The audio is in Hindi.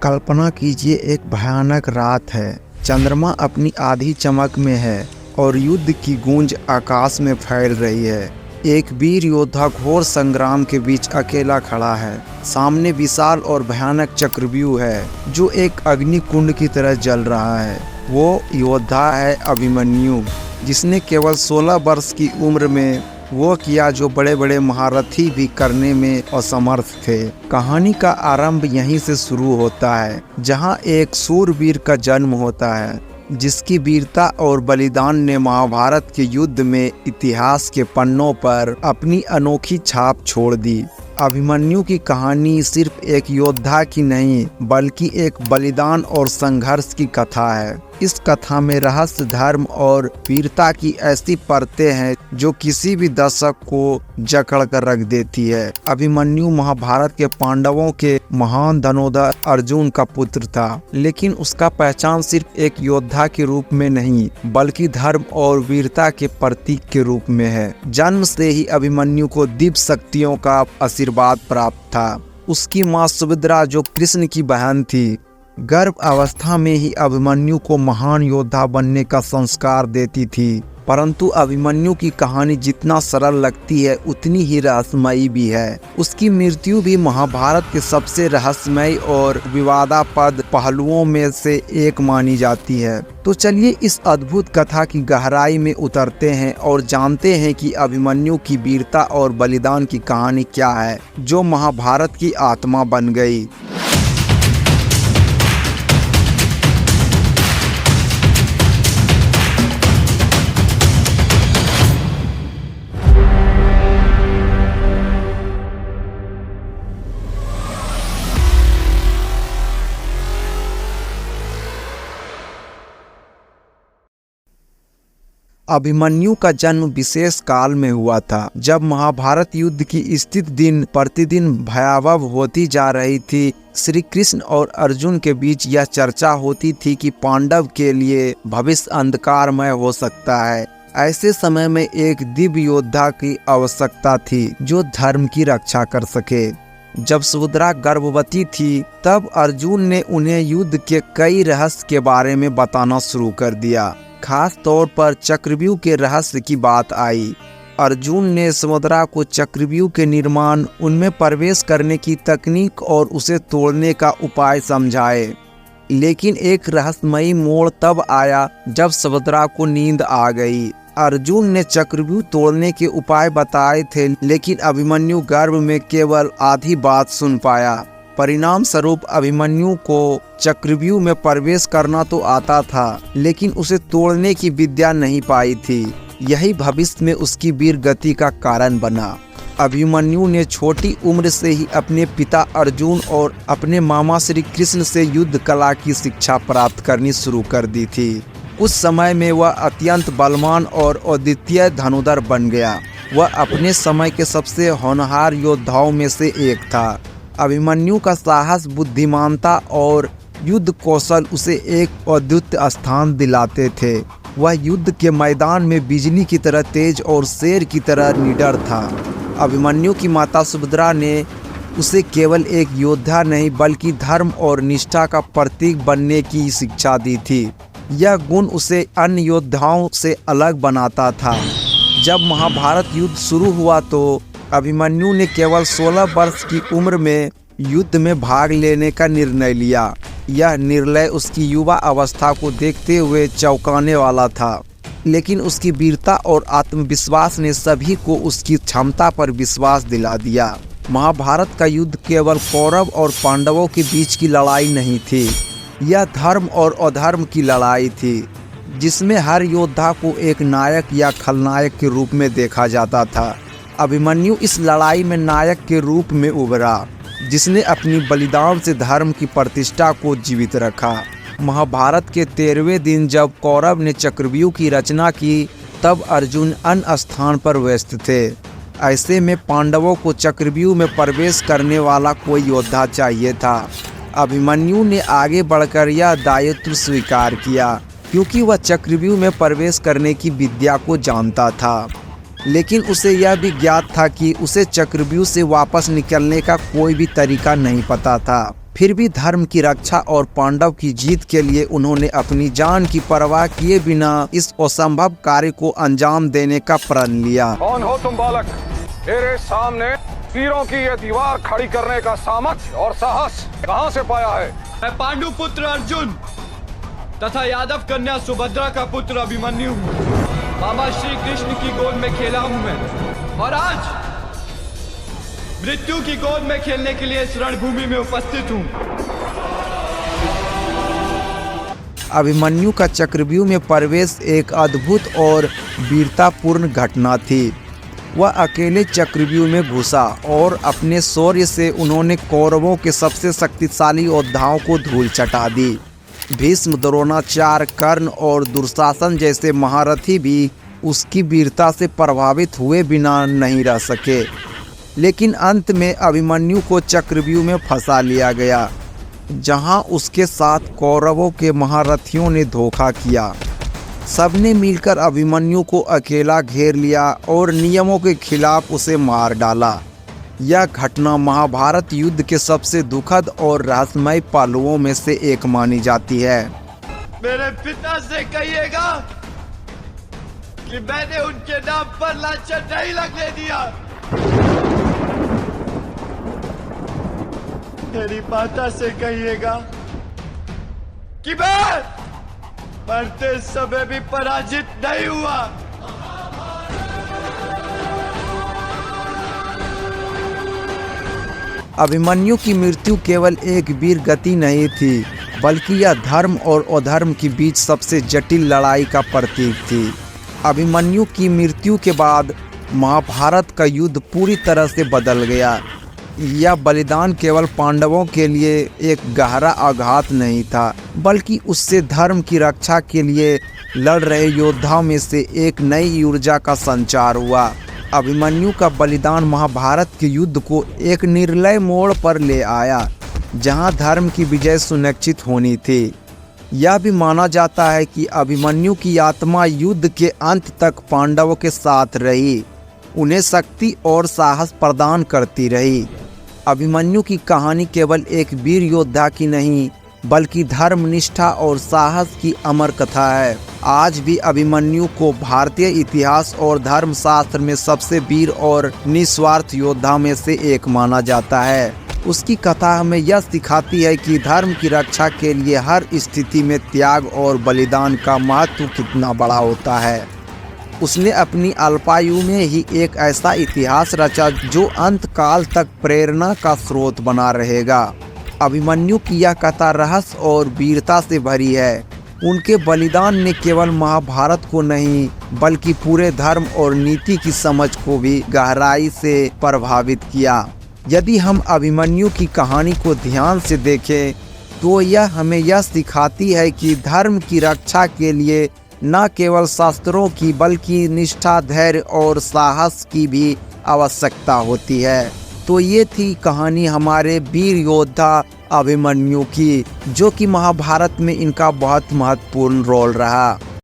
कल्पना कीजिए, एक भयानक रात है। चंद्रमा अपनी आधी चमक में है और युद्ध की गूंज आकाश में फैल रही है। एक वीर योद्धा घोर संग्राम के बीच अकेला खड़ा है। सामने विशाल और भयानक चक्रव्यूह है जो एक अग्नि कुंड की तरह जल रहा है। वो योद्धा है अभिमन्यु, जिसने केवल 16 वर्ष की उम्र में वो किया जो बड़े बड़े महारथी भी करने में असमर्थ थे। कहानी का आरंभ यहीं से शुरू होता है, जहां एक शूरवीर का जन्म होता है, जिसकी वीरता और बलिदान ने महाभारत के युद्ध में इतिहास के पन्नों पर अपनी अनोखी छाप छोड़ दी। अभिमन्यु की कहानी सिर्फ एक योद्धा की नहीं, बल्कि एक बलिदान और संघर्ष की कथा है। इस कथा में रहस्य, धर्म और वीरता की ऐसी परतें हैं जो किसी भी दर्शक को जकड़ कर रख देती है। अभिमन्यु महाभारत के पांडवों के महान धनुर्धर अर्जुन का पुत्र था, लेकिन उसका पहचान सिर्फ एक योद्धा के रूप में नहीं, बल्कि धर्म और वीरता के प्रतीक के रूप में है। जन्म से ही अभिमन्यु को दिव्य शक्तियों का आशीर्वाद प्राप्त था। उसकी माँ सुभद्रा, जो कृष्ण की बहन थी, गर्भ अवस्था में ही अभिमन्यु को महान योद्धा बनने का संस्कार देती थी। परंतु अभिमन्यु की कहानी जितना सरल लगती है, उतनी ही रहस्यमयी भी है। उसकी मृत्यु भी महाभारत के सबसे रहस्यमयी और विवादास्पद पहलुओं में से एक मानी जाती है। तो चलिए इस अद्भुत कथा की गहराई में उतरते हैं और जानते हैं कि अभिमन्यु की वीरता और बलिदान की कहानी क्या है, जो महाभारत की आत्मा बन गई। अभिमन्यु का जन्म विशेष काल में हुआ था, जब महाभारत युद्ध की स्थिति दिन प्रतिदिन भयावह होती जा रही थी। श्री कृष्ण और अर्जुन के बीच यह चर्चा होती थी कि पांडव के लिए भविष्य अंधकारमय हो सकता है। ऐसे समय में एक दिव्य योद्धा की आवश्यकता थी जो धर्म की रक्षा कर सके। जब सुभद्रा गर्भवती थी, तब अर्जुन ने उन्हें युद्ध के कई रहस्य के बारे में बताना शुरू कर दिया। खास तौर पर चक्रव्यूह के रहस्य की बात आई। अर्जुन ने सुभद्रा को चक्रव्यूह के निर्माण, उनमें प्रवेश करने की तकनीक और उसे तोड़ने का उपाय समझाए। लेकिन एक रहस्यमयी मोड़ तब आया जब सुभद्रा को नींद आ गई। अर्जुन ने चक्रव्यूह तोड़ने के उपाय बताए थे, लेकिन अभिमन्यु गर्भ में केवल आधी बात सुन पाया। परिणाम स्वरूप अभिमन्यु को चक्रव्यूह में प्रवेश करना तो आता था, लेकिन उसे तोड़ने की विद्या नहीं पाई थी। यही भविष्य में उसकी वीर गति का कारण बना। अभिमन्यु ने छोटी उम्र से ही अपने पिता अर्जुन और अपने मामा श्री कृष्ण से युद्ध कला की शिक्षा प्राप्त करनी शुरू कर दी थी। उस समय में वह अत्यंत बलवान और अद्वितीय धनुर्धर बन गया। वह अपने समय के सबसे होनहार योद्धाओं में से एक था। अभिमन्यु का साहस, बुद्धिमानता और युद्ध कौशल उसे एक अद्वितीय स्थान दिलाते थे। वह युद्ध के मैदान में बिजली की तरह तेज और शेर की तरह निडर था। अभिमन्यु की माता सुभद्रा ने उसे केवल एक योद्धा नहीं, बल्कि धर्म और निष्ठा का प्रतीक बनने की शिक्षा दी थी। यह गुण उसे अन्य योद्धाओं से अलग बनाता था। जब महाभारत युद्ध शुरू हुआ तो अभिमन्यु ने केवल 16 वर्ष की उम्र में युद्ध में भाग लेने का निर्णय लिया। यह निर्णय उसकी युवा अवस्था को देखते हुए चौंकाने वाला था, लेकिन उसकी वीरता और आत्मविश्वास ने सभी को उसकी क्षमता पर विश्वास दिला दिया। महाभारत का युद्ध केवल कौरव और पांडवों के बीच की लड़ाई नहीं थी, यह धर्म और अधर्म की लड़ाई थी, जिसमें हर योद्धा को एक नायक या खलनायक के रूप में देखा जाता था। अभिमन्यु इस लड़ाई में नायक के रूप में उभरा, जिसने अपनी बलिदान से धर्म की प्रतिष्ठा को जीवित रखा। महाभारत के 13वें दिन जब कौरव ने चक्रव्यूह की रचना की, तब अर्जुन अन्य स्थान पर व्यस्त थे। ऐसे में पांडवों को चक्रव्यूह में प्रवेश करने वाला कोई योद्धा चाहिए था। अभिमन्यु ने आगे बढ़कर यह दायित्व स्वीकार किया, क्योंकि वह चक्रव्यूह में प्रवेश करने की विद्या को जानता था। लेकिन उसे यह भी ज्ञात था कि उसे चक्रव्यूह से वापस निकलने का कोई भी तरीका नहीं पता था। फिर भी धर्म की रक्षा और पांडव की जीत के लिए उन्होंने अपनी जान की परवाह किए बिना इस असंभव कार्य को अंजाम देने का प्रण लिया। कौन हो तुम बालक? मेरे सामने वीरों की ये दीवार खड़ी करने का सामर्थ्य और साहस कहां से पाया है? मैं पांडु पुत्र अर्जुन तथा यादव कन्या सुभद्रा का पुत्र अभिमन्यु हूँ। मामा श्री कृष्ण की गोद में खेला हूँ मैं, और आज मृत्यु की गोद में खेलने के लिए इस रणभूमि में उपस्थित हूँ। अभिमन्यु का चक्रव्यूह में प्रवेश एक अद्भुत और वीरतापूर्ण घटना थी। वह अकेले चक्रव्यूह में घुसा और अपने शौर्य से उन्होंने कौरवों के सबसे शक्तिशाली योद्धाओं को धूल चटा दी। भीष्म, द्रोणाचार्य, कर्ण और दुशासन जैसे महारथी भी उसकी वीरता से प्रभावित हुए बिना नहीं रह सके। लेकिन अंत में अभिमन्यु को चक्रव्यूह में फंसा लिया गया, जहां उसके साथ कौरवों के महारथियों ने धोखा किया। सबने मिलकर अभिमन्यु को अकेला घेर लिया और नियमों के खिलाफ उसे मार डाला। यह घटना महाभारत युद्ध के सबसे दुखद और रहस्यमय पहलुओं में से एक मानी जाती है। मेरे पिता से कहिएगा कि मैंने उनके नाम पर लांछन नहीं लगने दिया। मेरी माता से कहिएगा कि मैं मरते समय भी पराजित नहीं हुआ। अभिमन्यु की मृत्यु केवल एक वीर गति नहीं थी, बल्कि यह धर्म और अधर्म के बीच सबसे जटिल लड़ाई का प्रतीक थी। अभिमन्यु की मृत्यु के बाद महाभारत का युद्ध पूरी तरह से बदल गया। यह बलिदान केवल पांडवों के लिए एक गहरा आघात नहीं था, बल्कि उससे धर्म की रक्षा के लिए लड़ रहे योद्धाओं में से एक नई ऊर्जा का संचार हुआ। अभिमन्यु का बलिदान महाभारत के युद्ध को एक निर्णय मोड़ पर ले आया, जहां धर्म की विजय सुनिश्चित होनी थी। यह भी माना जाता है कि अभिमन्यु की आत्मा युद्ध के अंत तक पांडवों के साथ रही, उन्हें शक्ति और साहस प्रदान करती रही। अभिमन्यु की कहानी केवल एक वीर योद्धा की नहीं, बल्कि धर्म, निष्ठा और साहस की अमर कथा है। आज भी अभिमन्यु को भारतीय इतिहास और धर्मशास्त्र में सबसे वीर और निस्वार्थ योद्धा में से एक माना जाता है। उसकी कथा हमें यह सिखाती है कि धर्म की रक्षा के लिए हर स्थिति में त्याग और बलिदान का महत्व कितना बड़ा होता है। उसने अपनी अल्पायु में ही एक ऐसा इतिहास रचा जो अंत काल तक प्रेरणा का स्रोत बना रहेगा। अभिमन्यु की यह कथा रहस्य और वीरता से भरी है। उनके बलिदान ने केवल महाभारत को नहीं, बल्कि पूरे धर्म और नीति की समझ को भी गहराई से प्रभावित किया। यदि हम अभिमन्यु की कहानी को ध्यान से देखें तो यह हमें यह सिखाती है कि धर्म की रक्षा के लिए न केवल शास्त्रों की, बल्कि निष्ठा, धैर्य और साहस की भी आवश्यकता होती है। तो ये थी कहानी हमारे वीर योद्धा अभिमन्यु की, जो कि महाभारत में इनका बहुत महत्वपूर्ण रोल रहा।